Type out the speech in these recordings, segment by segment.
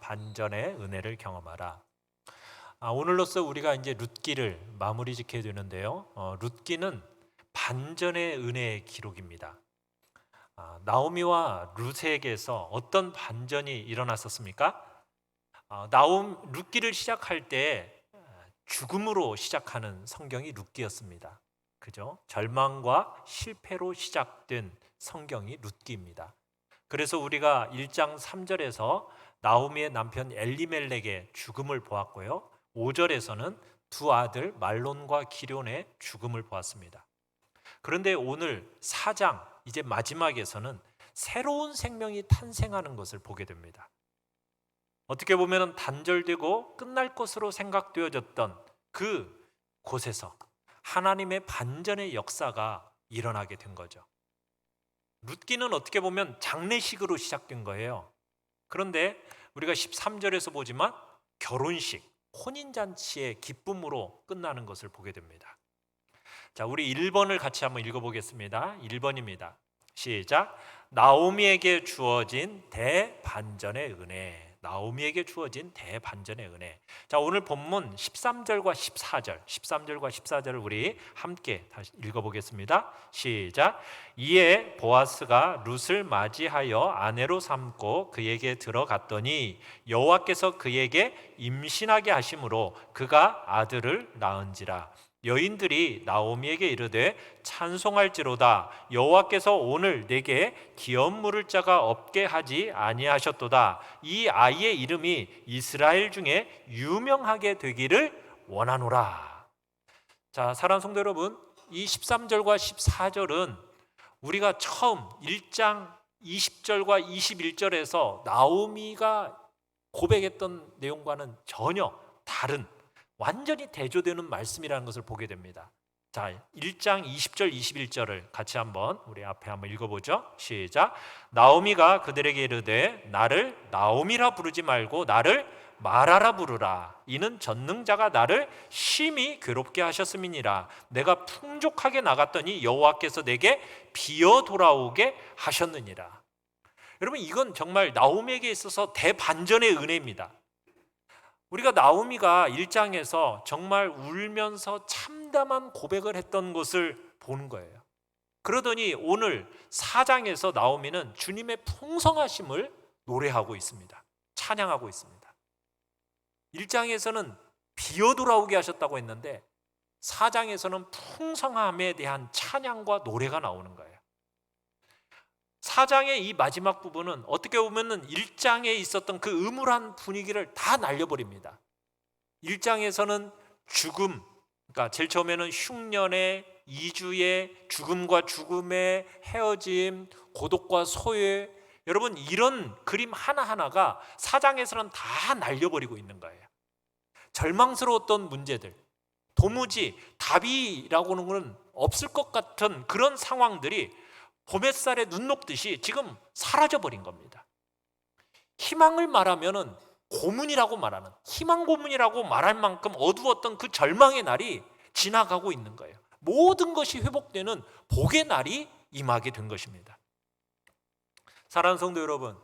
반전의 은혜를 경험하라. 오늘로써 우리가 이제 룻기를 마무리 짓게 되는데요. 룻기는 반전의 은혜의 기록입니다. 나오미와 룻에게서 어떤 반전이 일어났었습니까? 룻기를 시작할 때 죽음으로 시작하는 성경이 룻기였습니다. 그죠? 절망과 실패로 시작된 성경이 룻기입니다. 그래서 우리가 1장 3절에서 나오미의 남편 엘리멜렉의 죽음을 보았고요. 5절에서는 두 아들 말론과 기럐의 죽음을 보았습니다. 그런데 오늘 4장 이제 마지막에서는 새로운 생명이 탄생하는 것을 보게 됩니다. 어떻게 보면 단절되고 끝날 것으로 생각되어졌던 그 곳에서 하나님의 반전의 역사가 일어나게 된 거죠. 룻기는 어떻게 보면 장례식으로 시작된 거예요. 그런데 우리가 13절에서 보지만 결혼식, 혼인잔치의 기쁨으로 끝나는 것을 보게 됩니다. 자, 우리 1번을 같이 한번 읽어보겠습니다. 1번입니다. 시작. 나오미에게 주어진 대반전의 은혜. 나오미에게 주어진 대반전의 은혜. 자, 오늘 본문 13절과 14절을 우리 함께 다시 읽어보겠습니다. 시작. 이에 보아스가 룻을 맞이하여 아내로 삼고 그에게 들어갔더니 여호와께서 그에게 임신하게 하심으로 그가 아들을 낳은지라. 여인들이 나오미에게 이르되 찬송할지로다. 여호와께서 오늘 내게 기업 물을 자가 없게 하지 아니하셨도다. 이 아이의 이름이 이스라엘 중에 유명하게 되기를 원하노라. 자, 사랑하는 성도 여러분, 이 13절과 14절은 우리가 처음 1장 20절과 21절에서 나오미가 고백했던 내용과는 전혀 다른, 완전히 대조되는 말씀이라는 것을 보게 됩니다. 자, 1장 20절 21절을 같이 한번 우리 앞에 한번 읽어보죠. 시작. 나오미가 그들에게 이르되 나를 나오미라 부르지 말고 나를 마라라 부르라. 이는 전능자가 나를 심히 괴롭게 하셨음이니라. 내가 풍족하게 나갔더니 여호와께서 내게 비어 돌아오게 하셨느니라. 여러분, 이건 정말 나오미에게 있어서 대반전의 은혜입니다. 우리가 나오미가 1장에서 정말 울면서 참담한 고백을 했던 것을 보는 거예요. 그러더니 오늘 4장에서 나오미는 주님의 풍성하심을 노래하고 있습니다. 찬양하고 있습니다. 1장에서는 비어 돌아오게 하셨다고 했는데 4장에서는 풍성함에 대한 찬양과 노래가 나오는 거예요. 4장의 이 마지막 부분은 어떻게 보면 1장에 있었던 그 음울한 분위기를 다 날려버립니다. 1장에서는 죽음, 그러니까 제일 처음에는 흉년의, 이주의, 죽음과 죽음의 헤어짐, 고독과 소외, 여러분 이런 그림 하나하나가 4장에서는 다 날려버리고 있는 거예요. 절망스러웠던 문제들, 도무지 답이라고는 건 없을 것 같은 그런 상황들이 봄햇살에 눈 녹듯이 지금 사라져버린 겁니다. 희망을 말하면은 고문이라고 말하는, 희망 고문이라고 말할 만큼 어두웠던 그 절망의 날이 지나가고 있는 거예요. 모든 것이 회복되는 복의 날이 임하게 된 것입니다. 사랑하는 성도 여러분,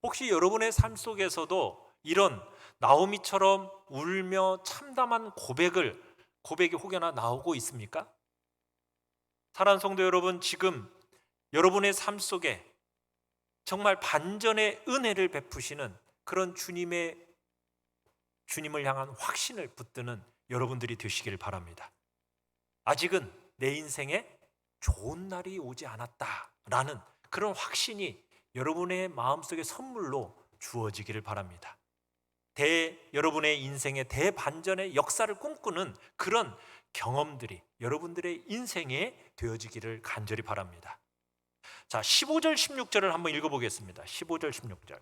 혹시 여러분의 삶 속에서도 이런 나오미처럼 울며 참담한 고백이 혹여나 나오고 있습니까? 사랑하는 성도 여러분, 지금 여러분의 삶 속에 정말 반전의 은혜를 베푸시는 그런 주님을 향한 확신을 붙드는 여러분들이 되시길 바랍니다. 아직은 내 인생에 좋은 날이 오지 않았다라는 그런 확신이 여러분의 마음속에 선물로 주어지기를 바랍니다. 여러분의 인생의 대반전의 역사를 꿈꾸는 그런 경험들이 여러분들의 인생에 되어지기를 간절히 바랍니다. 자, 15절 16절을 한번 읽어보겠습니다. 15절 16절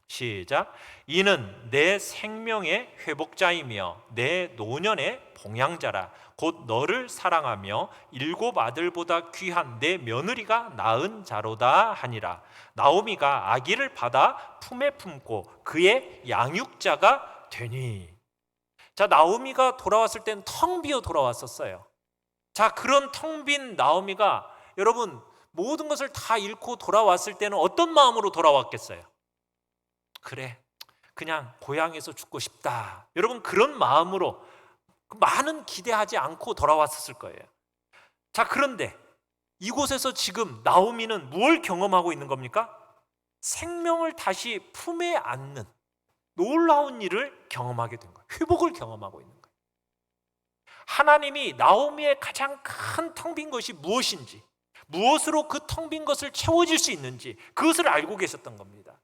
시작. 이는 내 생명의 회복자이며 내 노년의 봉양자라. 곧 너를 사랑하며 7 아들보다 귀한 내 며느리가 낳은 자로다 하니라. 나오미가 아기를 받아 품에 품고 그의 양육자가 되니. 자, 나오미가 돌아왔을 때는 텅 비어 돌아왔었어요. 자, 그런 텅 빈 나오미가 여러분 모든 것을 다 잃고 돌아왔을 때는 어떤 마음으로 돌아왔겠어요? 그래, 그냥 고향에서 죽고 싶다. 여러분 그런 마음으로 많은 기대하지 않고 돌아왔었을 거예요. 자, 그런데 이곳에서 지금 나오미는 무엇을 경험하고 있는 겁니까? 생명을 다시 품에 안는 놀라운 일을 경험하게 된 거예요. 회복을 경험하고 있는 거예요. 하나님이 나오미의 가장 큰 텅 빈 것이 무엇인지, 무엇으로 그 텅 빈 것을 채워질 수 있는지 그것을 알고 계셨던 겁니다.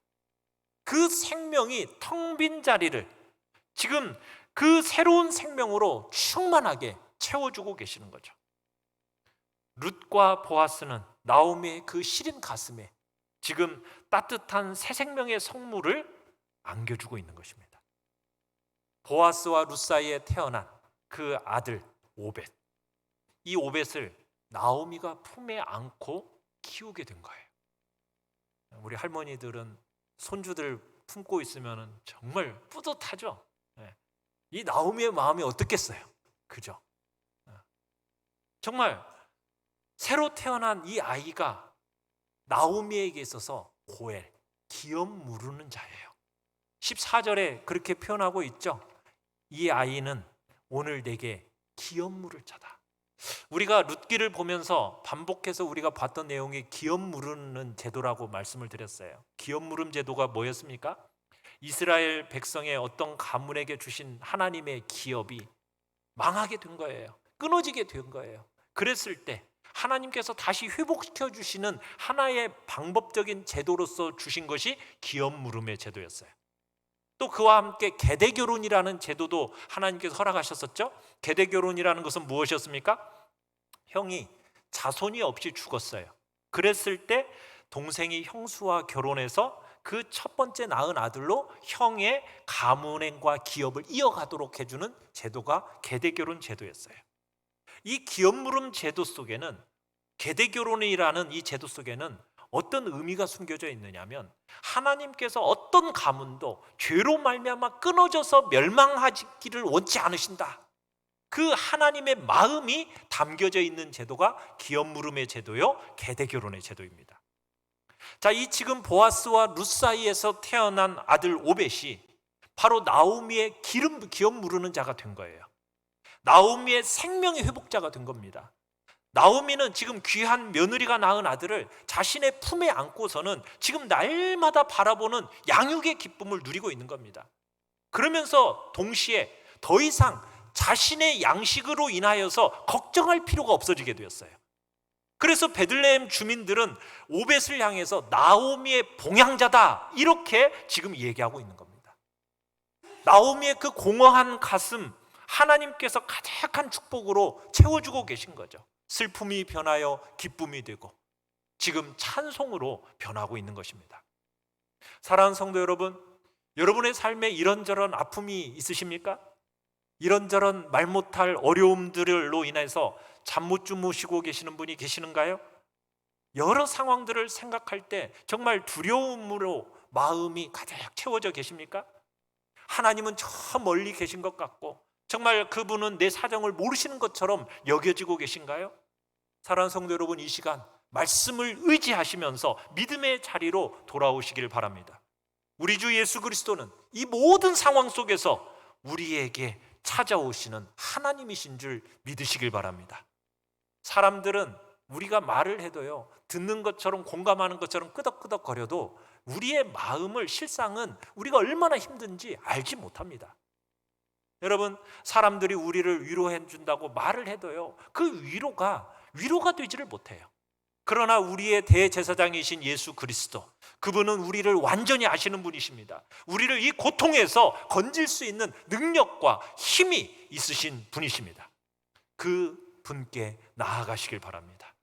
그 생명이 텅 빈 자리를 지금 그 새로운 생명으로 충만하게 채워주고 계시는 거죠. 룻과 보아스는 나오미의 그 시린 가슴에 지금 따뜻한 새 생명의 성물을 안겨주고 있는 것입니다. 보아스와 룻 사이에 태어난 그 아들 오벳, 이 오벳을 나오미가 품에 안고 키우게 된 거예요. 우리 할머니들은 손주들 품고 있으면 정말 뿌듯하죠. 이 나오미의 마음이 어떻겠어요? 그죠? 정말 새로 태어난 이 아이가 나오미에게 있어서 고엘, 기업 무르는 자예요. 14절에 그렇게 표현하고 있죠. 이 아이는 오늘 내게 기업 물을 자다. 우리가 룻기를 보면서 반복해서 우리가 봤던 내용이 기업 무르는 제도라고 말씀을 드렸어요. 기업 무름 제도가 뭐였습니까? 이스라엘 백성의 어떤 가문에게 주신 하나님의 기업이 망하게 된 거예요. 끊어지게 된 거예요. 그랬을 때 하나님께서 다시 회복시켜 주시는 하나의 방법적인 제도로서 주신 것이 기업 무름의 제도였어요. 또 그와 함께 계대결혼이라는 제도도 하나님께서 허락하셨었죠. 계대결혼이라는 것은 무엇이었습니까? 형이 자손이 없이 죽었어요. 그랬을 때 동생이 형수와 결혼해서 그 첫 번째 낳은 아들로 형의 가문과 기업을 이어가도록 해주는 제도가 계대결혼 제도였어요. 이 기업무름 제도 속에는, 계대결혼이라는 이 제도 속에는 어떤 의미가 숨겨져 있느냐면, 하나님께서 어떤 가문도 죄로 말미암아 끊어져서 멸망하기를 원치 않으신다. 그 하나님의 마음이 담겨져 있는 제도가 기업무름의 제도요, 계대결혼의 제도입니다. 자, 이 지금 보아스와 룻 사이에서 태어난 아들 오벳이 바로 나오미의 기업 무르는 자가 된 거예요. 나오미의 생명의 회복자가 된 겁니다. 나오미는 지금 귀한 며느리가 낳은 아들을 자신의 품에 안고서는 지금 날마다 바라보는 양육의 기쁨을 누리고 있는 겁니다. 그러면서 동시에 더 이상 자신의 양식으로 인하여서 걱정할 필요가 없어지게 되었어요. 그래서 베들레헴 주민들은 오벳을 향해서 나오미의 봉양자다, 이렇게 지금 얘기하고 있는 겁니다. 나오미의 그 공허한 가슴, 하나님께서 가득한 축복으로 채워주고 계신 거죠. 슬픔이 변하여 기쁨이 되고 지금 찬송으로 변하고 있는 것입니다. 사랑하는 성도 여러분, 여러분의 삶에 이런저런 아픔이 있으십니까? 이런저런 말 못할 어려움들로 인해서 잠 못 주무시고 계시는 분이 계시는가요? 여러 상황들을 생각할 때 정말 두려움으로 마음이 가득 채워져 계십니까? 하나님은 저 멀리 계신 것 같고 정말 그분은 내 사정을 모르시는 것처럼 여겨지고 계신가요? 사랑하는 성도 여러분, 이 시간 말씀을 의지하시면서 믿음의 자리로 돌아오시길 바랍니다. 우리 주 예수 그리스도는 이 모든 상황 속에서 우리에게 찾아오시는 하나님이신 줄 믿으시길 바랍니다. 사람들은 우리가 말을 해도요, 듣는 것처럼 공감하는 것처럼 끄덕끄덕거려도 우리의 마음을 실상은 우리가 얼마나 힘든지 알지 못합니다. 여러분, 사람들이 우리를 위로해 준다고 말을 해도요, 그 위로가 되지를 못해요. 그러나 우리의 대제사장이신 예수 그리스도, 그분은 우리를 완전히 아시는 분이십니다. 우리를 이 고통에서 건질 수 있는 능력과 힘이 있으신 분이십니다. 그 분께 나아가시길 바랍니다.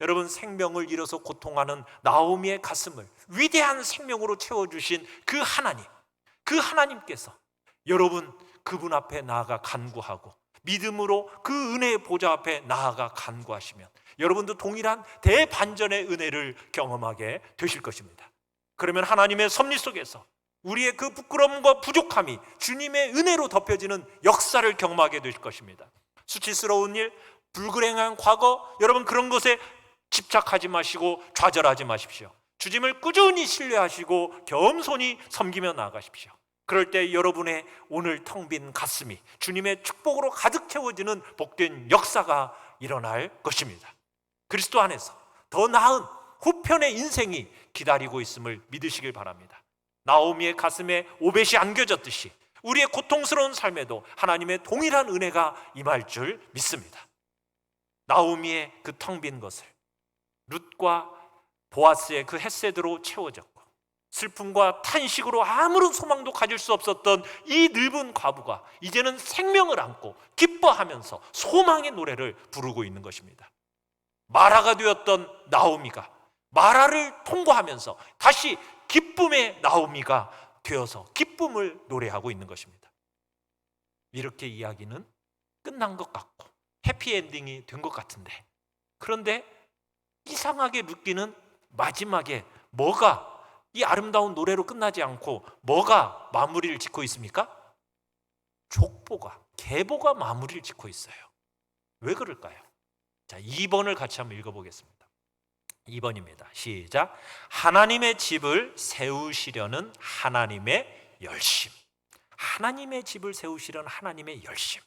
여러분, 생명을 잃어서 고통하는 나오미의 가슴을 위대한 생명으로 채워주신 그 하나님, 그 하나님께서 여러분 그분 앞에 나아가 간구하고 믿음으로 그 은혜의 보좌 앞에 나아가 간구하시면 여러분도 동일한 대반전의 은혜를 경험하게 되실 것입니다. 그러면 하나님의 섭리 속에서 우리의 그 부끄러움과 부족함이 주님의 은혜로 덮여지는 역사를 경험하게 되실 것입니다. 수치스러운 일, 불그랭한 과거, 여러분 그런 것에 집착하지 마시고 좌절하지 마십시오. 주님을 꾸준히 신뢰하시고 겸손히 섬기며 나아가십시오. 그럴 때 여러분의 오늘 텅 빈 가슴이 주님의 축복으로 가득 채워지는 복된 역사가 일어날 것입니다. 그리스도 안에서 더 나은 후편의 인생이 기다리고 있음을 믿으시길 바랍니다. 나오미의 가슴에 오벳이 안겨졌듯이 우리의 고통스러운 삶에도 하나님의 동일한 은혜가 임할 줄 믿습니다. 나오미의 그 텅 빈 것을 룻과 보아스의 그 헷세드로 채워졌고, 슬픔과 탄식으로 아무런 소망도 가질 수 없었던 이 늙은 과부가 이제는 생명을 안고 기뻐하면서 소망의 노래를 부르고 있는 것입니다. 마라가 되었던 나오미가 마라를 통과하면서 다시 기쁨의 나오미가 되어서 기쁨을 노래하고 있는 것입니다. 이렇게 이야기는 끝난 것 같고 해피엔딩이 된 것 같은데, 그런데 이상하게 룻기는 마지막에 뭐가 이 아름다운 노래로 끝나지 않고 뭐가 마무리를 짓고 있습니까? 족보가, 계보가 마무리를 짓고 있어요. 왜 그럴까요? 자, 2번을 같이 한번 읽어보겠습니다. 2번입니다. 시작. 하나님의 집을 세우시려는 하나님의 열심. 하나님의 집을 세우시려는 하나님의 열심.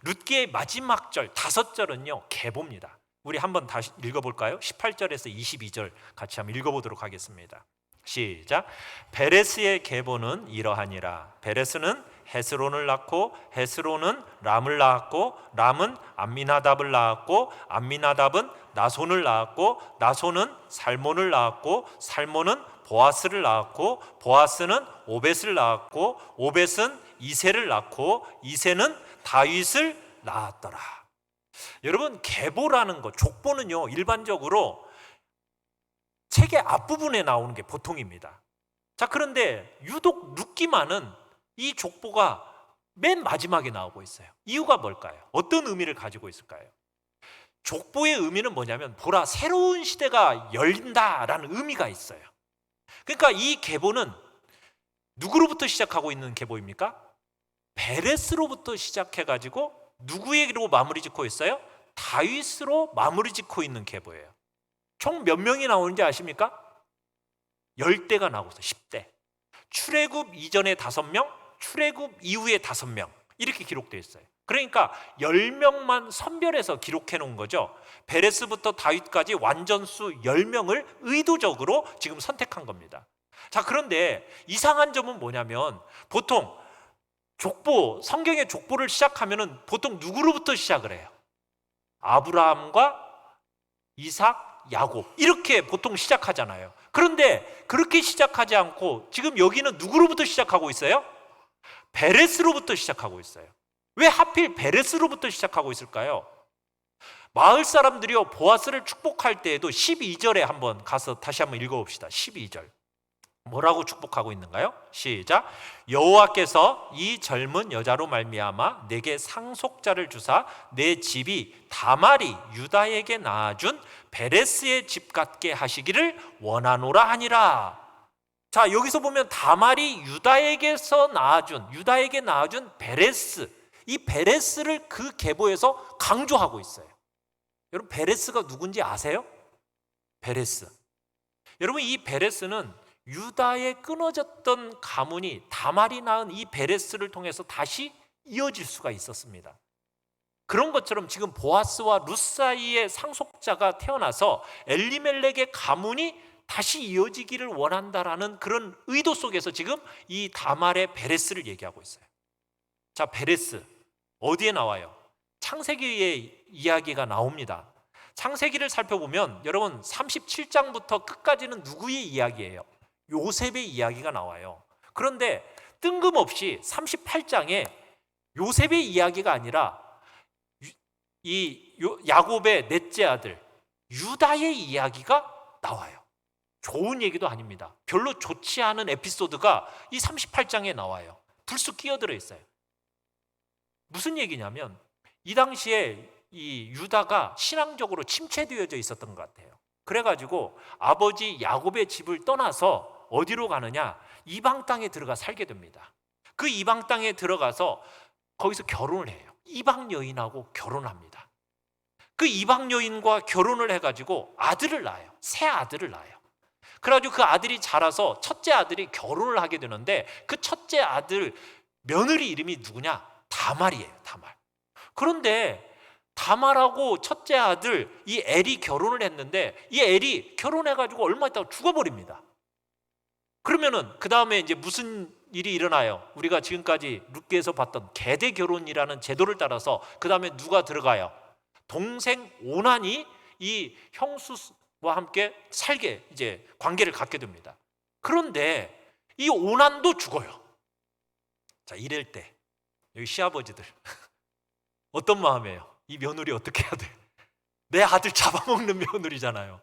룻기의 마지막 절 5절은요 계보입니다. 우리 한번 다시 읽어볼까요? 18절에서 22절 같이 한번 읽어보도록 하겠습니다. 시작. 베레스의 계보는 이러하니라. 베레스는 헤스론을 낳고 헤스론은 람을 낳았고 람은 암미나답을 낳았고 암미나답은 나손을 낳았고 나손은 살몬을 낳았고 살몬은 보아스를 낳았고 보아스는 오벳을 낳았고 오벳은 이새를 낳고 이새는 다윗을 낳았더라. 여러분, 계보라는 것, 족보는요 일반적으로 책의 앞부분에 나오는 게 보통입니다. 자, 그런데 유독 룻기만은 이 족보가 맨 마지막에 나오고 있어요. 이유가 뭘까요? 어떤 의미를 가지고 있을까요? 족보의 의미는 뭐냐면, 보라, 새로운 시대가 열린다라는 의미가 있어요. 그러니까 이 계보는 누구로부터 시작하고 있는 계보입니까? 베레스로부터 시작해가지고 누구에게로 마무리 짓고 있어요? 다윗으로 마무리 짓고 있는 계보예요. 총 몇 명이 나오는지 아십니까? 10대가 나오고 있어요. 10대. 출애굽 이전에 5명, 출애굽 이후에 5명, 이렇게 기록되어 있어요. 그러니까 10명만 선별해서 기록해 놓은 거죠. 베레스부터 다윗까지 완전수 10명을 의도적으로 지금 선택한 겁니다. 자, 그런데 이상한 점은 뭐냐면, 보통 족보, 성경의 족보를 시작하면은 보통 누구로부터 시작을 해요? 아브라함과 이삭, 야곱, 이렇게 보통 시작하잖아요. 그런데 그렇게 시작하지 않고 지금 여기는 누구로부터 시작하고 있어요? 베레스로부터 시작하고 있어요. 왜 하필 베레스로부터 시작하고 있을까요? 마을 사람들이요 보아스를 축복할 때에도 12절에 한번 가서 다시 한번 읽어봅시다. 12절 뭐라고 축복하고 있는가요? 시작. 여호와께서 이 젊은 여자로 말미암아 내게 상속자를 주사 내 집이 다말이 유다에게 낳아준 베레스의 집 같게 하시기를 원하노라 하니라. 자, 여기서 보면 다말이 유다에게 낳아준 베레스, 이 베레스를 그 계보에서 강조하고 있어요. 여러분, 베레스가 누군지 아세요? 베레스, 여러분, 이 베레스는 유다의 끊어졌던 가문이 다말이 낳은 이 베레스를 통해서 다시 이어질 수가 있었습니다. 그런 것처럼 지금 보아스와 룻 사이의 상속자가 태어나서 엘리멜렉의 가문이 다시 이어지기를 원한다라는 그런 의도 속에서 지금 이 다말의 베레스를 얘기하고 있어요. 자, 베레스 어디에 나와요? 창세기의 이야기가 나옵니다. 창세기를 살펴보면 여러분 37장부터 끝까지는 누구의 이야기예요? 요셉의 이야기가 나와요. 그런데 뜬금없이 38장에 요셉의 이야기가 아니라 이 야곱의 넷째 아들 유다의 이야기가 나와요. 좋은 얘기도 아닙니다. 별로 좋지 않은 에피소드가 이 38장에 나와요. 불쑥 끼어들어 있어요. 무슨 얘기냐면, 이 당시에 이 유다가 신앙적으로 침체되어져 있었던 것 같아요. 그래가지고 아버지 야곱의 집을 떠나서 어디로 가느냐? 이방 땅에 들어가 살게 됩니다. 그 이방 땅에 들어가서 거기서 결혼을 해요. 이방 여인하고 결혼합니다. 그 이방 여인과 결혼을 해가지고 아들을 낳아요. 새 아들을 낳아요. 그래가지고 그 아들이 자라서 첫째 아들이 결혼을 하게 되는데 그 첫째 아들 며느리 이름이 누구냐? 다말이에요. 다말. 그런데 다말하고 첫째 아들 이 엘이 결혼을 했는데 이 엘이 결혼해가지고 얼마 있다가 죽어버립니다. 그러면은 그 다음에 이제 무슨 일이 일어나요? 우리가 지금까지 룻기에서 봤던 계대 결혼이라는 제도를 따라서 그 다음에 누가 들어가요? 동생 오난이 이 형수와 함께 살게 이제 관계를 갖게 됩니다. 그런데 이 오난도 죽어요. 자, 이럴 때 여기 시아버지들 어떤 마음이에요? 이 며느리 어떻게 해야 돼? 내 아들 잡아먹는 며느리잖아요.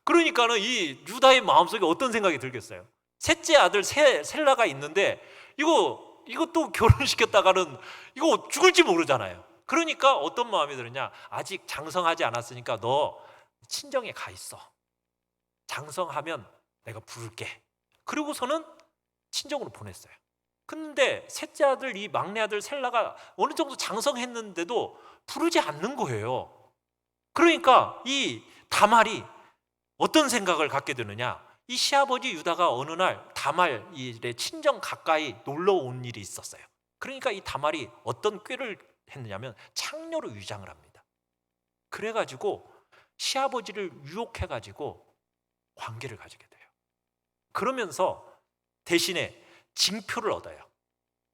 그러니까는 이 유다의 마음속에 어떤 생각이 들겠어요? 셋째 아들 셀라가 있는데 이것도 결혼시켰다가는 이거 죽을지 모르잖아요. 그러니까 어떤 마음이 드느냐? 아직 장성하지 않았으니까 너 친정에 가 있어. 장성하면 내가 부를게. 그리고서는 친정으로 보냈어요. 근데 셋째 아들 이 막내 아들 셀라가 어느 정도 장성했는데도 부르지 않는 거예요. 그러니까 이 다말이 어떤 생각을 갖게 되느냐? 이 시아버지 유다가 어느 날 다말의 친정 가까이 놀러 온 일이 있었어요. 그러니까 이 다말이 어떤 꾀를 했느냐면 창녀로 위장을 합니다. 그래가지고 시아버지를 유혹해가지고 관계를 가지게 돼요. 그러면서 대신에 징표를 얻어요.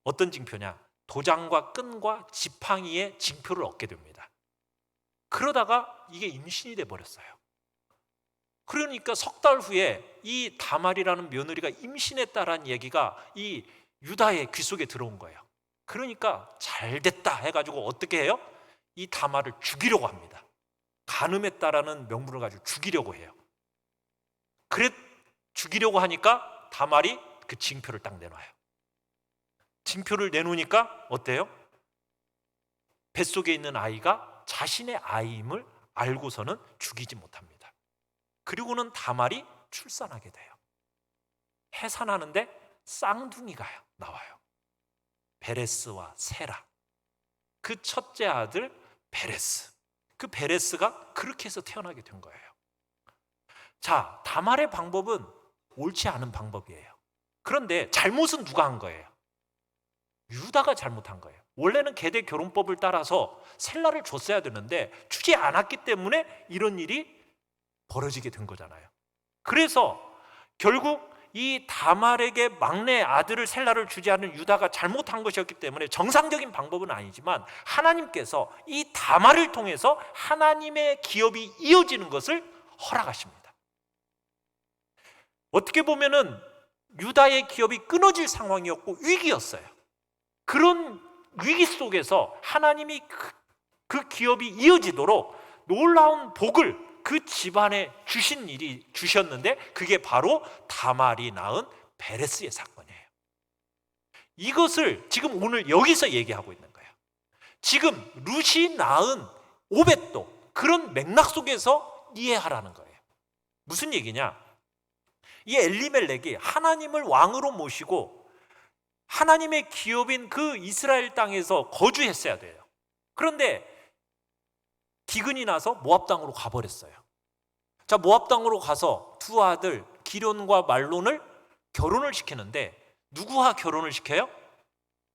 어떤 징표냐? 도장과 끈과 지팡이의 징표를 얻게 됩니다. 그러다가 이게 임신이 돼 버렸어요. 그러니까 석 달 후에 이 다말이라는 며느리가 임신했다라는 얘기가 이 유다의 귀 속에 들어온 거예요. 그러니까 잘 됐다 해가지고 어떻게 해요? 이 다말을 죽이려고 합니다. 간음했다라는 명분을 가지고 죽이려고 해요. 그래 죽이려고 하니까 다말이 그 징표를 딱 내놔요. 징표를 내놓으니까 어때요? 뱃속에 있는 아이가 자신의 아이임을 알고서는 죽이지 못합니다. 그리고는 다말이 출산하게 돼요. 해산하는데 쌍둥이가 나와요. 베레스와 세라. 그 첫째 아들 베레스. 그 베레스가 그렇게 해서 태어나게 된 거예요. 자, 다말의 방법은 옳지 않은 방법이에요. 그런데 잘못은 누가 한 거예요? 유다가 잘못한 거예요. 원래는 계대 결혼법을 따라서 셀라를 줬어야 되는데 주지 않았기 때문에 이런 일이 벌어지게 된 거잖아요. 그래서 결국 이 다말에게 막내 아들을 셀라를 주지 않은 유다가 잘못한 것이었기 때문에 정상적인 방법은 아니지만 하나님께서 이 다말을 통해서 하나님의 기업이 이어지는 것을 허락하십니다. 어떻게 보면은 유다의 기업이 끊어질 상황이었고 위기였어요. 그런 위기 속에서 하나님이 그 기업이 이어지도록 놀라운 복을 그 집안에 주셨는데 그게 바로 다말이 낳은 베레스의 사건이에요. 이것을 지금 오늘 여기서 얘기하고 있는 거예요. 지금 룻이 낳은 오벳도 그런 맥락 속에서 이해하라는 거예요. 무슨 얘기냐? 이 엘리멜렉이 하나님을 왕으로 모시고 하나님의 기업인 그 이스라엘 땅에서 거주했어야 돼요. 그런데 기근이 나서 모압 땅으로 가버렸어요. 자, 모압 땅으로 가서 두 아들 기럧과 말론을 결혼을 시키는데 누구와 결혼을 시켜요?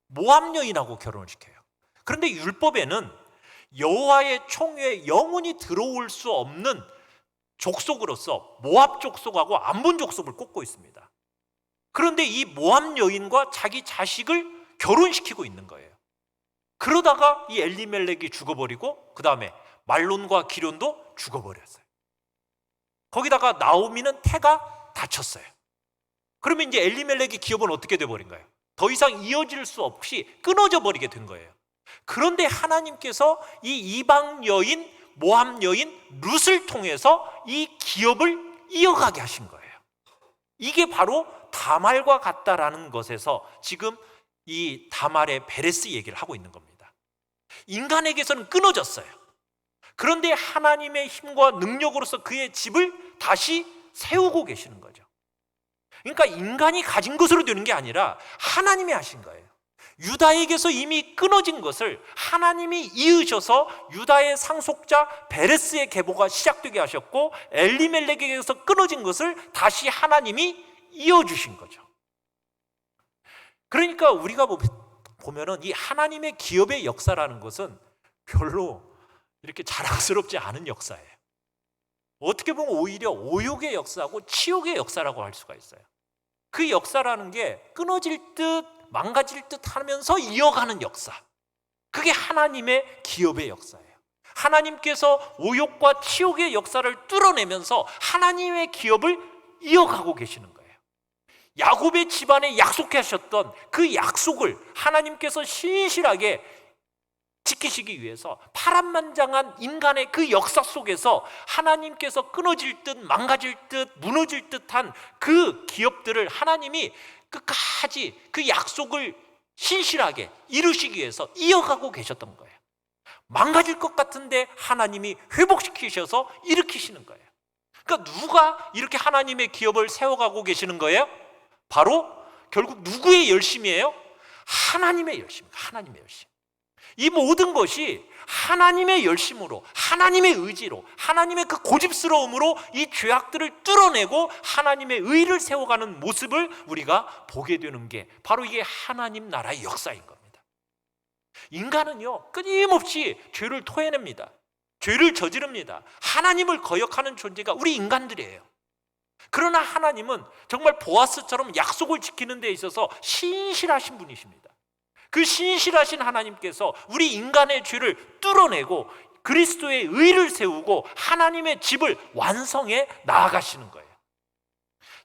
모압 여인하고 결혼을 시켜요. 그런데 율법에는 여호와의 총회에 영원히 들어올 수 없는 족속으로서 모압 족속하고 암몬 족속을 꼽고 있습니다. 그런데 이 모압 여인과 자기 자식을 결혼시키고 있는 거예요. 그러다가 이 엘리멜렉이 죽어버리고 그 다음에 말론과 기럧도 죽어버렸어요. 거기다가 나오미는 태가 다쳤어요. 그러면 이제 엘리멜렉의 기업은 어떻게 돼버린 거예요? 더 이상 이어질 수 없이 끊어져 버리게 된 거예요. 그런데 하나님께서 이 이방 여인 모압 여인 룻을 통해서 이 기업을 이어가게 하신 거예요. 이게 바로 다말과 같다라는 것에서 지금 이 다말의 베레스 얘기를 하고 있는 겁니다. 인간에게서는 끊어졌어요. 그런데 하나님의 힘과 능력으로서 그의 집을 다시 세우고 계시는 거죠. 그러니까 인간이 가진 것으로 되는 게 아니라 하나님이 하신 거예요. 유다에게서 이미 끊어진 것을 하나님이 이으셔서 유다의 상속자 베레스의 계보가 시작되게 하셨고, 엘리멜렉에게서 끊어진 것을 다시 하나님이 이어주신 거죠. 그러니까 우리가 보면은 이 하나님의 기업의 역사라는 것은 별로 이렇게 자랑스럽지 않은 역사예요. 어떻게 보면 오히려 오욕의 역사고 치욕의 역사라고 할 수가 있어요. 그 역사라는 게 끊어질 듯 망가질 듯 하면서 이어가는 역사, 그게 하나님의 기업의 역사예요. 하나님께서 오욕과 치욕의 역사를 뚫어내면서 하나님의 기업을 이어가고 계시는 거예요. 야곱의 집안에 약속하셨던 그 약속을 하나님께서 신실하게 지키시기 위해서 파란만장한 인간의 그 역사 속에서 하나님께서 끊어질 듯 망가질 듯 무너질 듯한 그 기업들을 하나님이 끝까지 그 약속을 신실하게 이루시기 위해서 이어가고 계셨던 거예요. 망가질 것 같은데 하나님이 회복시키셔서 일으키시는 거예요. 그러니까 누가 이렇게 하나님의 기업을 세워가고 계시는 거예요? 바로 결국 누구의 열심이에요? 하나님의 열심입니다. 하나님의 열심. 이 모든 것이 하나님의 열심으로, 하나님의 의지로, 하나님의 그 고집스러움으로 이 죄악들을 뚫어내고 하나님의 의를 세워가는 모습을 우리가 보게 되는 게 바로 이게 하나님 나라의 역사인 겁니다. 인간은요, 끊임없이 죄를 토해냅니다. 죄를 저지릅니다. 하나님을 거역하는 존재가 우리 인간들이에요. 그러나 하나님은 정말 보아스처럼 약속을 지키는 데 있어서 신실하신 분이십니다. 그 신실하신 하나님께서 우리 인간의 죄를 뚫어내고 그리스도의 의를 세우고 하나님의 집을 완성해 나아가시는 거예요.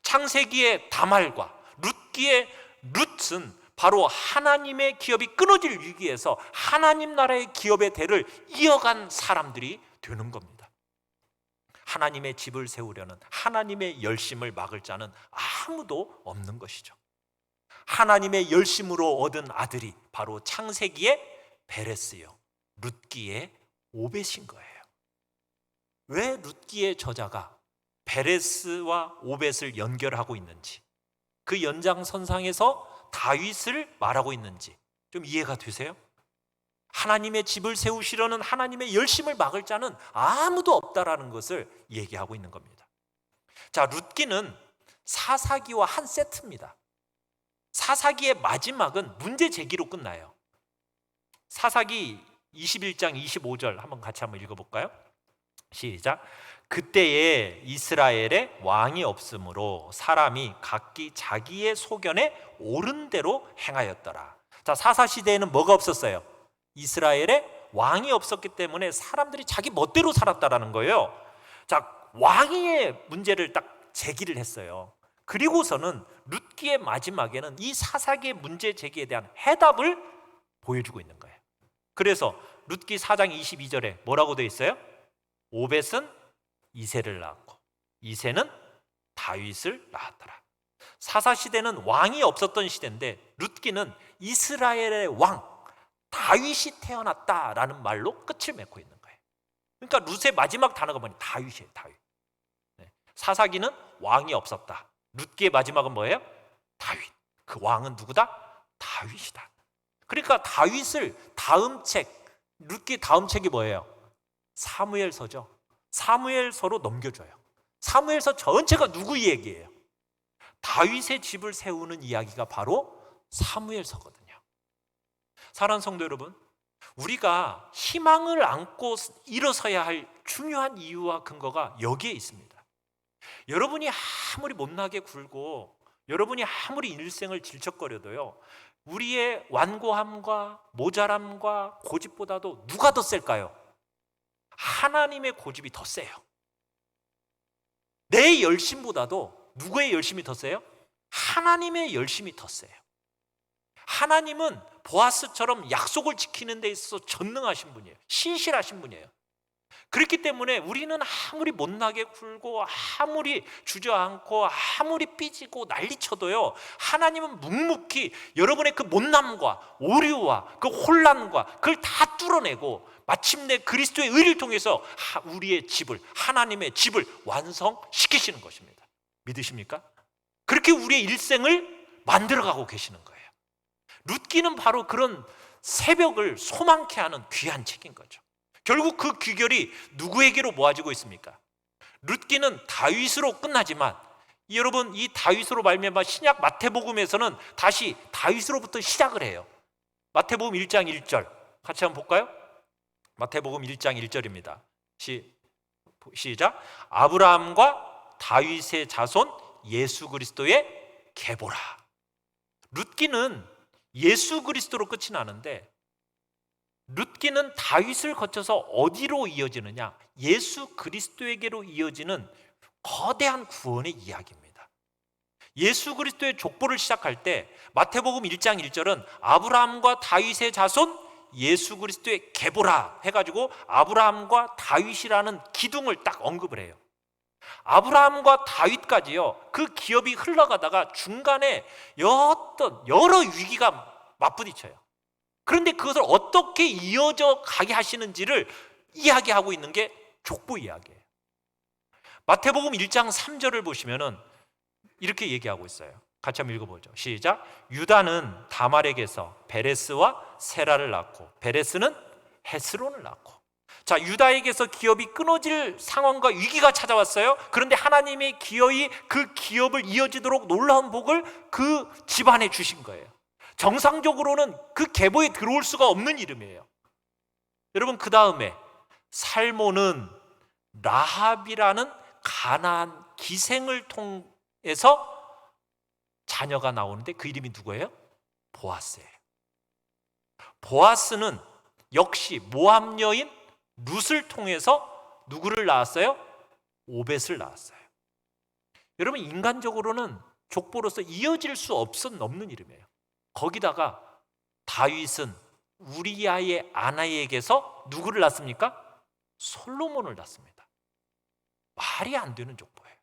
창세기의 다말과 룻기의 룻은 바로 하나님의 기업이 끊어질 위기에서 하나님 나라의 기업의 대를 이어간 사람들이 되는 겁니다. 하나님의 집을 세우려는 하나님의 열심을 막을 자는 아무도 없는 것이죠. 하나님의 열심으로 얻은 아들이 바로 창세기의 베레스요, 룻기의 오벳인 거예요. 왜 룻기의 저자가 베레스와 오벳을 연결하고 있는지, 그 연장선상에서 다윗을 말하고 있는지 좀 이해가 되세요? 하나님의 집을 세우시려는 하나님의 열심을 막을 자는 아무도 없다라는 것을 얘기하고 있는 겁니다. 자, 룻기는 사사기와 한 세트입니다. 사사기의 마지막은 문제 제기로 끝나요. 사사기 21장 25절 한번 읽어볼까요? 시작. 그때에 이스라엘에 왕이 없으므로 사람이 각기 자기의 소견에 옳은 대로 행하였더라. 자, 사사시대에는 뭐가 없었어요? 이스라엘에 왕이 없었기 때문에 사람들이 자기 멋대로 살았다라는 거예요. 자, 왕위의 문제를 딱 제기를 했어요. 그리고서는 룻기의 마지막에는 이 사사기의 문제 제기에 대한 해답을 보여주고 있는 거예요. 그래서 룻기 4장 22절에 뭐라고 되어 있어요? 오벳은 이새를 낳았고 이새는 다윗을 낳았더라. 사사시대는 왕이 없었던 시대인데 룻기는 이스라엘의 왕 다윗이 태어났다라는 말로 끝을 맺고 있는 거예요. 그러니까 룻의 마지막 단어가 뭐냐? 다윗이에요. 다윗. 사사기는 왕이 없었다. 룻기의 마지막은 뭐예요? 다윗. 그 왕은 누구다? 다윗이다. 그러니까 다윗을 다음 책, 룻기 다음 책이 뭐예요? 사무엘서죠. 사무엘서로 넘겨줘요. 사무엘서 전체가 누구 얘기예요? 다윗의 집을 세우는 이야기가 바로 사무엘서거든요. 사랑하는 성도 여러분, 우리가 희망을 안고 일어서야 할 중요한 이유와 근거가 여기에 있습니다. 여러분이 아무리 못나게 굴고 여러분이 아무리 일생을 질척거려도요, 우리의 완고함과 모자람과 고집보다도 누가 더 셀까요? 하나님의 고집이 더 세요. 내 열심보다도 누구의 열심이 더 세요? 하나님의 열심이 더 세요. 하나님은 보아스처럼 약속을 지키는 데 있어서 전능하신 분이에요. 신실하신 분이에요. 그렇기 때문에 우리는 아무리 못나게 굴고 아무리 주저앉고 아무리 삐지고 난리쳐도요, 하나님은 묵묵히 여러분의 그 못남과 오류와 그 혼란과 그걸 다 뚫어내고 마침내 그리스도의 의를 통해서 우리의 집을, 하나님의 집을 완성시키시는 것입니다. 믿으십니까? 그렇게 우리의 일생을 만들어가고 계시는 거예요. 룻기는 바로 그런 새벽을 소망케 하는 귀한 책인 거죠. 결국 그 귀결이 누구에게로 모아지고 있습니까? 룻기는 다윗으로 끝나지만 여러분, 이 다윗으로 말미암아 신약 마태복음에서는 다시 다윗으로부터 시작을 해요. 마태복음 1장 1절 같이 한번 볼까요? 마태복음 1장 1절입니다. 시작. 아브라함과 다윗의 자손 예수 그리스도의 계보라. 룻기는 예수 그리스도로 끝이 나는데, 룻기는 다윗을 거쳐서 어디로 이어지느냐? 예수 그리스도에게로 이어지는 거대한 구원의 이야기입니다. 예수 그리스도의 족보를 시작할 때 마태복음 1장 1절은 아브라함과 다윗의 자손 예수 그리스도의 계보라 해가지고 아브라함과 다윗이라는 기둥을 딱 언급을 해요. 아브라함과 다윗까지요, 그 기업이 흘러가다가 중간에 여러 위기가 맞부딪혀요. 그런데 그것을 어떻게 이어져 가게 하시는지를 이야기하고 있는 게 족보 이야기예요. 마태복음 1장 3절을 보시면은 이렇게 얘기하고 있어요. 같이 한번 읽어보죠. 시작. 유다는 다말에게서 베레스와 세라를 낳고 베레스는 헤스론을 낳고. 자, 유다에게서 기업이 끊어질 상황과 위기가 찾아왔어요. 그런데 하나님의 기업이 그 기업을 이어지도록 놀라운 복을 그 집안에 주신 거예요. 정상적으로는 그 계보에 들어올 수가 없는 이름이에요. 여러분, 그 다음에 살몬은 라합이라는 가나안 기생을 통해서 자녀가 나오는데 그 이름이 누구예요? 보아스예요. 보아스는 역시 모압 여인 룻을 통해서 누구를 낳았어요? 오벳을 낳았어요. 여러분, 인간적으로는 족보로서 이어질 수 없는 이름이에요. 거기다가 다윗은 우리아의 아나에게서 누구를 낳습니까? 솔로몬을 낳습니다. 말이 안 되는 족보예요.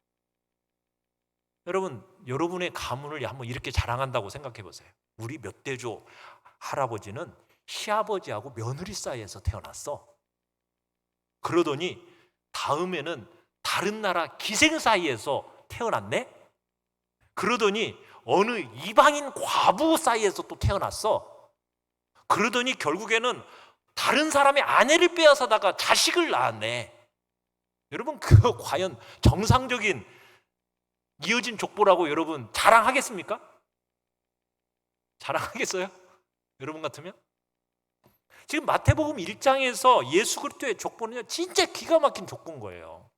여러분, 여러분의 가문을 한번 이렇게 자랑한다고 생각해 보세요. 우리 몇 대조 할아버지는 시아버지하고 며느리 사이에서 태어났어. 그러더니 다음에는 다른 나라 기생 사이에서 태어났네. 그러더니 어느 이방인 과부 사이에서 또 태어났어. 그러더니 결국에는 다른 사람의 아내를 빼앗아다가 자식을 낳았네. 여러분, 그거 과연 정상적인 이어진 족보라고 여러분 자랑하겠습니까? 자랑하겠어요? 여러분 같으면? 지금 마태복음 1장에서 예수 그리스도의 족보는요, 진짜 기가 막힌 족보인 거예요.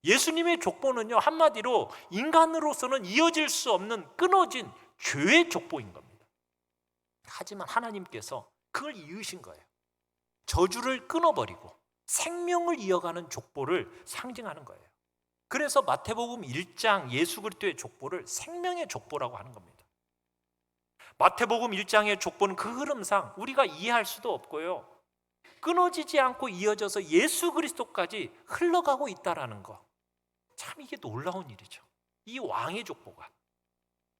예수님의 족보는요, 한마디로 인간으로서는 이어질 수 없는 끊어진 죄의 족보인 겁니다. 하지만 하나님께서 그걸 이으신 거예요. 저주를 끊어버리고 생명을 이어가는 족보를 상징하는 거예요. 그래서 마태복음 1장 예수 그리스도의 족보를 생명의 족보라고 하는 겁니다. 마태복음 1장의 족보는 그 흐름상 우리가 이해할 수도 없고요, 끊어지지 않고 이어져서 예수 그리스도까지 흘러가고 있다는 거, 참 이게 놀라운 일이죠. 이 왕의 족보가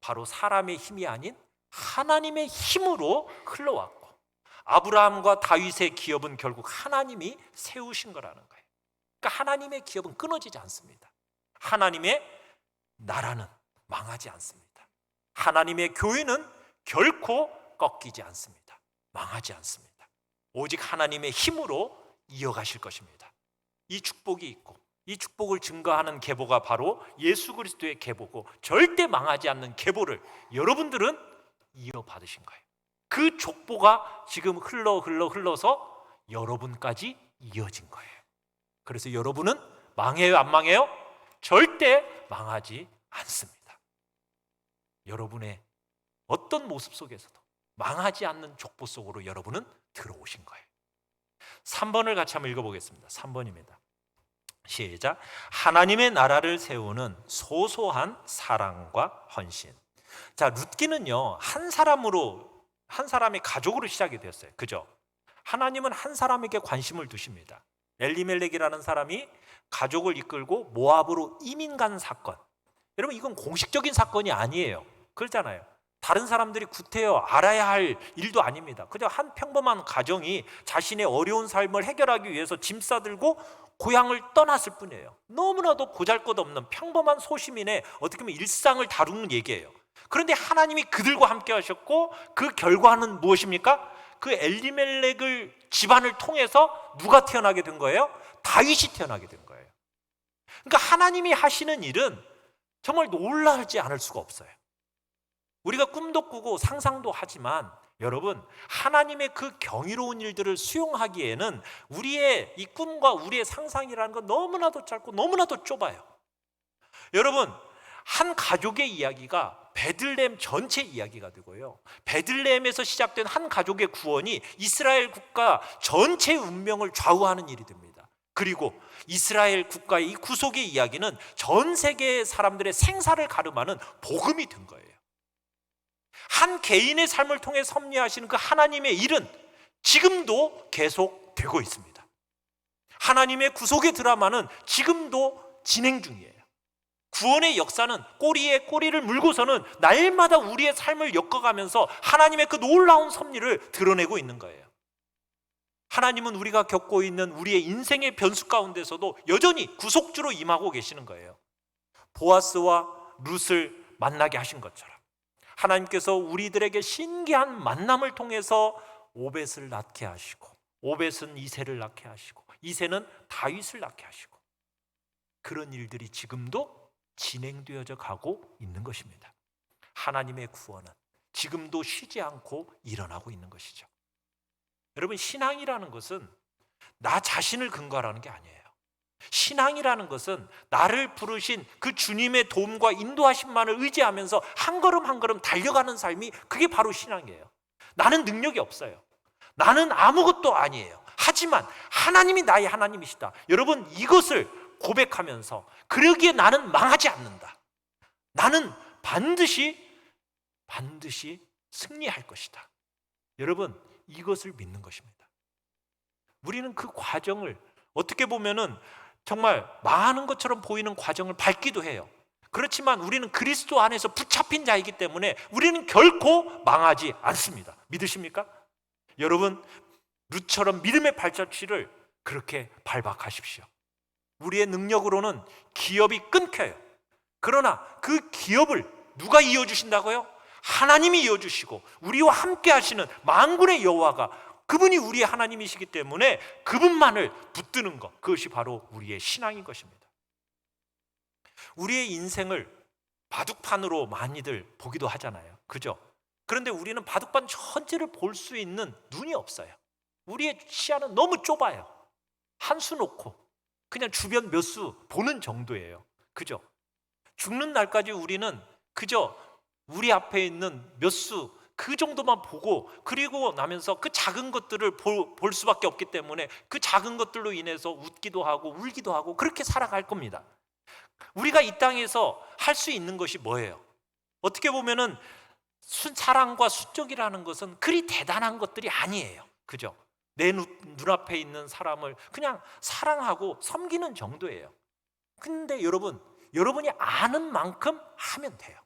바로 사람의 힘이 아닌 하나님의 힘으로 흘러왔고, 아브라함과 다윗의 기업은 결국 하나님이 세우신 거라는 거예요. 그러니까 하나님의 기업은 끊어지지 않습니다. 하나님의 나라는 망하지 않습니다. 하나님의 교회는 결코 꺾이지 않습니다. 망하지 않습니다. 오직 하나님의 힘으로 이어가실 것입니다. 이 축복이 있고 이 축복을 증거하는 계보가 바로 예수 그리스도의 계보고, 절대 망하지 않는 계보를 여러분들은 이어받으신 거예요. 그 족보가 지금 흘러서 여러분까지 이어진 거예요. 그래서 여러분은 망해요, 안 망해요? 절대 망하지 않습니다. 여러분의 어떤 모습 속에서도 망하지 않는 족보 속으로 여러분은 들어오신 거예요. 3번을 같이 한번 읽어보겠습니다. 3번입니다. 시작. 하나님의 나라를 세우는 소소한 사랑과 헌신. 자, 룻기는요, 한 사람의 가족으로 시작이 되었어요. 그죠? 하나님은 한 사람에게 관심을 두십니다. 엘리멜렉이라는 사람이 가족을 이끌고 모압으로 이민 간 사건. 여러분, 이건 공식적인 사건이 아니에요. 그렇잖아요. 다른 사람들이 구태여 알아야 할 일도 아닙니다. 그저 한 평범한 가정이 자신의 어려운 삶을 해결하기 위해서 짐 싸들고 고향을 떠났을 뿐이에요. 너무나도 보잘것없는 평범한 소시민의 어떻게 보면 일상을 다루는 얘기예요. 그런데 하나님이 그들과 함께 하셨고 그 결과는 무엇입니까? 그 엘리멜렉을 집안을 통해서 누가 태어나게 된 거예요? 다윗이 태어나게 된 거예요. 그러니까 하나님이 하시는 일은 정말 놀라지 않을 수가 없어요. 우리가 꿈도 꾸고 상상도 하지만 여러분, 하나님의 그 경이로운 일들을 수용하기에는 우리의 이 꿈과 우리의 상상이라는 건 너무나도 짧고 너무나도 좁아요. 여러분, 한 가족의 이야기가 베들레헴 전체 이야기가 되고요, 베들레헴에서 시작된 한 가족의 구원이 이스라엘 국가 전체의 운명을 좌우하는 일이 됩니다. 그리고 이스라엘 국가의 이 구속의 이야기는 전 세계의 사람들의 생사를 가름하는 복음이 된 거예요. 한 개인의 삶을 통해 섭리하시는 그 하나님의 일은 지금도 계속되고 있습니다. 하나님의 구속의 드라마는 지금도 진행 중이에요. 구원의 역사는 꼬리에 꼬리를 물고서는 날마다 우리의 삶을 엮어가면서 하나님의 그 놀라운 섭리를 드러내고 있는 거예요. 하나님은 우리가 겪고 있는 우리의 인생의 변수 가운데서도 여전히 구속주로 임하고 계시는 거예요. 보아스와 룻을 만나게 하신 것처럼 하나님께서 우리들에게 신기한 만남을 통해서 오벳을 낳게 하시고, 오벳은 이새를 낳게 하시고, 이새는 다윗을 낳게 하시고, 그런 일들이 지금도 진행되어져 가고 있는 것입니다. 하나님의 구원은 지금도 쉬지 않고 일어나고 있는 것이죠. 여러분, 신앙이라는 것은 나 자신을 근거하라는 게 아니에요. 신앙이라는 것은 나를 부르신 그 주님의 도움과 인도하심만을 의지하면서 한 걸음 한 걸음 달려가는 삶이, 그게 바로 신앙이에요. 나는 능력이 없어요. 나는 아무것도 아니에요. 하지만 하나님이 나의 하나님이시다. 여러분, 이것을 고백하면서 그러기에 나는 망하지 않는다. 나는 반드시 승리할 것이다. 여러분, 이것을 믿는 것입니다. 우리는 그 과정을 어떻게 보면은 정말 망하는 것처럼 보이는 과정을 밟기도 해요. 그렇지만 우리는 그리스도 안에서 붙잡힌 자이기 때문에 우리는 결코 망하지 않습니다. 믿으십니까? 여러분, 룻처럼 믿음의 발자취를 그렇게 밟아가십시오. 우리의 능력으로는 기업이 끊겨요. 그러나 그 기업을 누가 이어주신다고요? 하나님이 이어주시고 우리와 함께 하시는 만군의 여호와가, 그분이 우리의 하나님이시기 때문에 그분만을 붙드는 것, 그것이 바로 우리의 신앙인 것입니다. 우리의 인생을 바둑판으로 많이들 보기도 하잖아요. 그죠? 그런데 우리는 바둑판 전체를 볼 수 있는 눈이 없어요. 우리의 시야는 너무 좁아요. 한 수 놓고 그냥 주변 몇 수 보는 정도예요. 그죠? 죽는 날까지 우리는 그저 우리 앞에 있는 몇 수, 그 정도만 보고, 그리고 나면서 그 작은 것들을 볼 수밖에 없기 때문에 그 작은 것들로 인해서 웃기도 하고 울기도 하고 그렇게 살아갈 겁니다. 우리가 이 땅에서 할 수 있는 것이 뭐예요? 어떻게 보면은 사랑과 수적이라는 것은 그리 대단한 것들이 아니에요. 그죠? 내 눈앞에 있는 사람을 그냥 사랑하고 섬기는 정도예요. 근데 여러분이 아는 만큼 하면 돼요.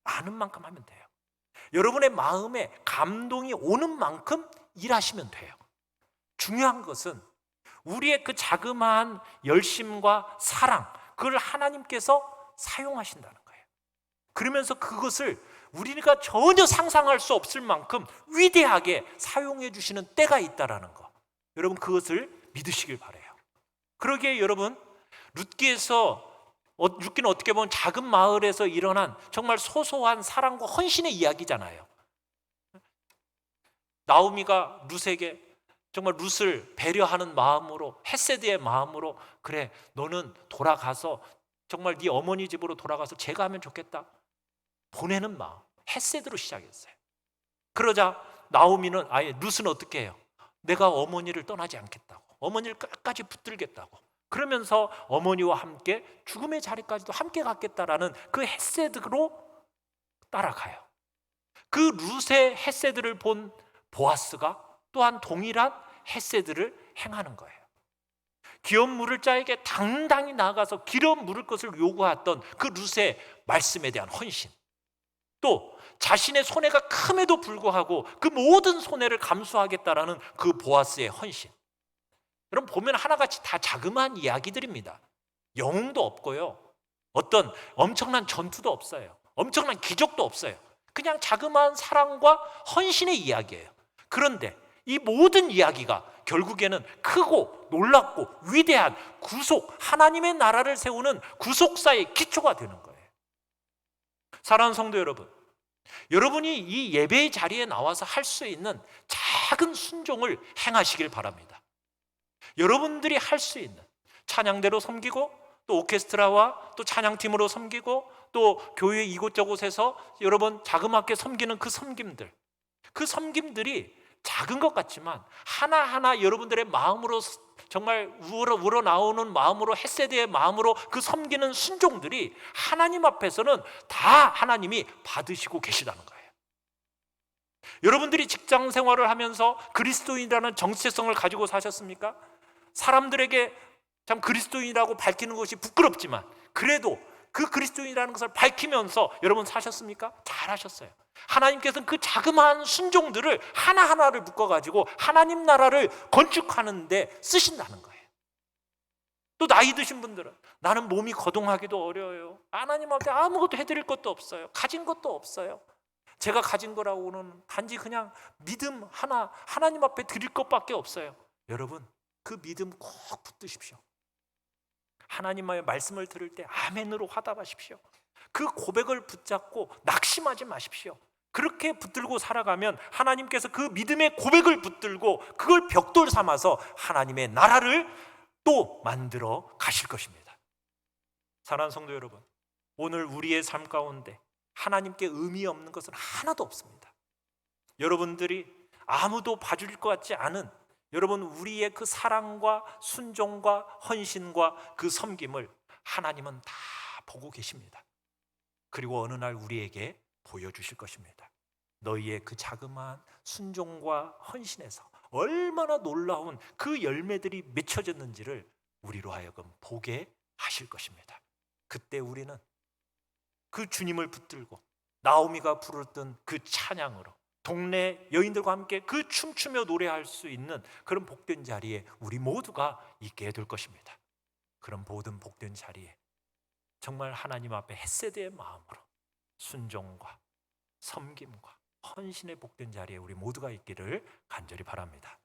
아는 만큼 하면 돼요. 여러분의 마음에 감동이 오는 만큼 일하시면 돼요. 중요한 것은 우리의 그 자그마한 열심과 사랑, 그걸 하나님께서 사용하신다는 거예요. 그러면서 그것을 우리가 전혀 상상할 수 없을 만큼 위대하게 사용해 주시는 때가 있다라는 거, 여러분 그것을 믿으시길 바라요. 그러기에 여러분, 룻기는 어떻게 보면 작은 마을에서 일어난 정말 소소한 사랑과 헌신의 이야기잖아요. 나오미가 룻에게 정말 룻을 배려하는 마음으로, 헤세드의 마음으로, 그래 너는 돌아가서 정말 네 어머니 집으로 돌아가서 제가 하면 좋겠다, 보내는 마음, 헤세드로 시작했어요. 그러자 나오미는, 아예 룻은 어떻게 해요? 내가 어머니를 떠나지 않겠다고, 어머니를 끝까지 붙들겠다고, 그러면서 어머니와 함께 죽음의 자리까지도 함께 갔겠다라는 그 헤세드로 따라가요. 그 룻의 헤세드를 본 보아스가 또한 동일한 헤세드를 행하는 거예요. 기업 물을 자에게 당당히 나아가서 기업 물을 것을 요구했던 그 룻의 말씀에 대한 헌신, 또 자신의 손해가 큼에도 불구하고 그 모든 손해를 감수하겠다라는 그 보아스의 헌신, 여러분 보면 하나같이 다 자그마한 이야기들입니다. 영웅도 없고요, 어떤 엄청난 전투도 없어요, 엄청난 기적도 없어요. 그냥 자그마한 사랑과 헌신의 이야기예요. 그런데 이 모든 이야기가 결국에는 크고 놀랍고 위대한 구속, 하나님의 나라를 세우는 구속사의 기초가 되는 거예요. 사랑하는 성도 여러분, 여러분이 이 예배의 자리에 나와서 할 수 있는 작은 순종을 행하시길 바랍니다. 여러분들이 할 수 있는 찬양대로 섬기고, 또 오케스트라와 또 찬양팀으로 섬기고, 또 교회 이곳저곳에서 여러분 자그맣게 섬기는 그 섬김들이 작은 것 같지만 하나하나 여러분들의 마음으로, 정말 우러나오는 마음으로, 헷세대의 마음으로 그 섬기는 순종들이 하나님 앞에서는 다 하나님이 받으시고 계시다는 거예요. 여러분들이 직장 생활을 하면서 그리스도인이라는 정체성을 가지고 사셨습니까? 사람들에게 참 그리스도인이라고 밝히는 것이 부끄럽지만 그래도 그 그리스도인이라는 것을 밝히면서 여러분 사셨습니까? 잘하셨어요. 하나님께서는 그 자그마한 순종들을 하나하나를 묶어가지고 하나님 나라를 건축하는 데 쓰신다는 거예요. 또 나이 드신 분들은 나는 몸이 거동하기도 어려워요. 하나님 앞에 아무것도 해드릴 것도 없어요. 가진 것도 없어요. 제가 가진 거라고는 단지 그냥 믿음 하나, 하나님 앞에 드릴 것밖에 없어요. 여러분, 그 믿음 꼭 붙드십시오. 하나님의 말씀을 들을 때 아멘으로 화답하십시오. 그 고백을 붙잡고 낙심하지 마십시오. 그렇게 붙들고 살아가면 하나님께서 그 믿음의 고백을 붙들고 그걸 벽돌 삼아서 하나님의 나라를 또 만들어 가실 것입니다. 사랑하는 성도 여러분, 오늘 우리의 삶 가운데 하나님께 의미 없는 것은 하나도 없습니다. 여러분들이 아무도 봐줄 것 같지 않은 여러분 우리의 그 사랑과 순종과 헌신과 그 섬김을 하나님은 다 보고 계십니다. 그리고 어느 날 우리에게 보여주실 것입니다. 너희의 그 자그마한 순종과 헌신에서 얼마나 놀라운 그 열매들이 맺혀졌는지를 우리로 하여금 보게 하실 것입니다. 그때 우리는 그 주님을 붙들고 나오미가 부르던 그 찬양으로 동네 여인들과 함께 그 춤추며 노래할 수 있는 그런 복된 자리에 우리 모두가 있게 될 것입니다. 그런 모든 복된 자리에 정말 하나님 앞에 헷세대의 마음으로 순종과 섬김과 헌신의 복된 자리에 우리 모두가 있기를 간절히 바랍니다.